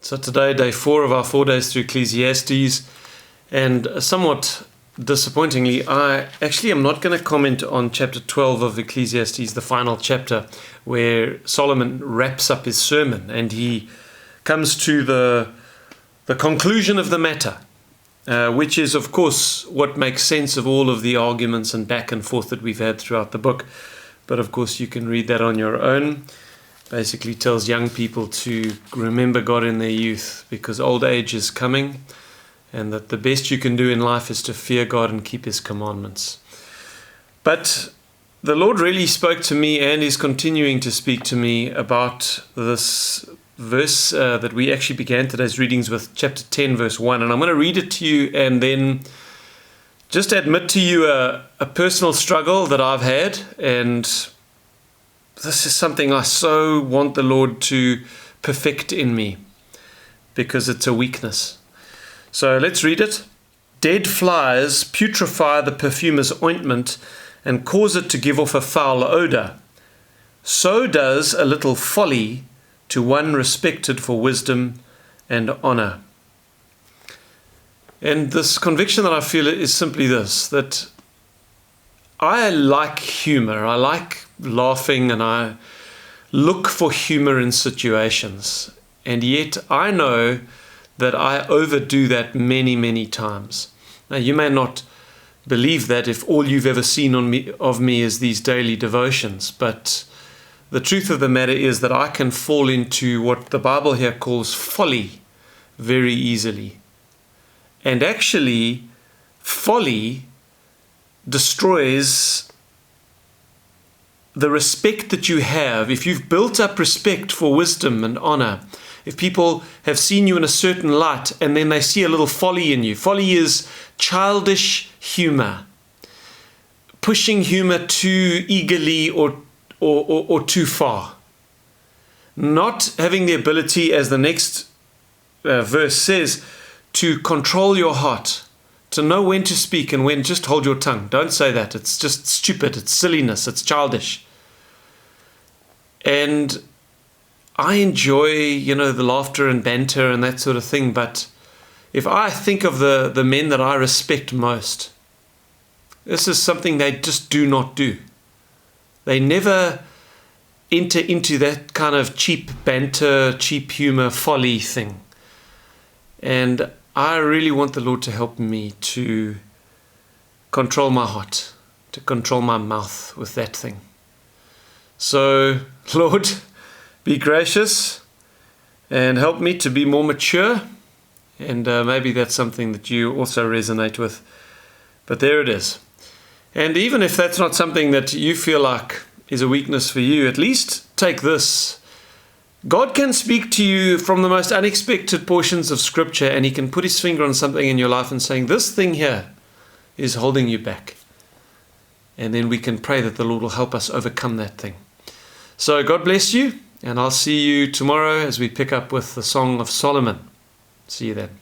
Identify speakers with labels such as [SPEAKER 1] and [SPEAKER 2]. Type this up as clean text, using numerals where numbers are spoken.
[SPEAKER 1] So today, day 4 of our 4 days through Ecclesiastes, and somewhat disappointingly, I actually am not going to comment on chapter 12 of Ecclesiastes, the final chapter, where Solomon wraps up his sermon, and he comes to the conclusion of the matter, which is, of course, what makes sense of all of the arguments and back and forth that we've had throughout the book. But of course, you can read that on your own. Basically tells young people to remember God in their youth, because old age is coming, and that the best you can do in life is to fear God and keep His commandments. But the Lord really spoke to me and is continuing to speak to me about this verse that we actually began today's readings with, chapter 10, verse 1. And I'm going to read it to you and then just admit to you a personal struggle that I've had, and this is something I so want the Lord to perfect in me, because it's a weakness. So let's read it. Dead flies putrefy the perfumer's ointment and cause it to give off a foul odor. So does a little folly to one respected for wisdom and honor. And this conviction that I feel is simply this, that I like humor. I like laughing, and I look for humor in situations. And yet I know that I overdo that many, many times. Now, you may not believe that if all you've ever seen of me is these daily devotions, but the truth of the matter is that I can fall into what the Bible here calls folly very easily. And actually, folly destroys the respect that you have. If you've built up respect for wisdom and honor, if people have seen you in a certain light and then they see a little folly in you. Folly is childish humor, pushing humor too eagerly or too far, not having the ability, as the next verse says, to control your heart, to know when to speak and when. Just hold your tongue. Don't say that. It's just stupid. It's silliness. It's childish. And I enjoy, the laughter and banter and that sort of thing. But if I think of the men that I respect most, this is something they just do not do. They never enter into that kind of cheap banter, cheap humor, folly thing. And I really want the Lord to help me to control my heart, to control my mouth with that thing. So, Lord, be gracious and help me to be more mature. And maybe that's something that you also resonate with. But there it is. And even if that's not something that you feel like is a weakness for you, at least take this. God can speak to you from the most unexpected portions of Scripture, and He can put His finger on something in your life and saying, this thing here is holding you back. And then we can pray that the Lord will help us overcome that thing. So God bless you, and I'll see you tomorrow as we pick up with the Song of Solomon. See you then.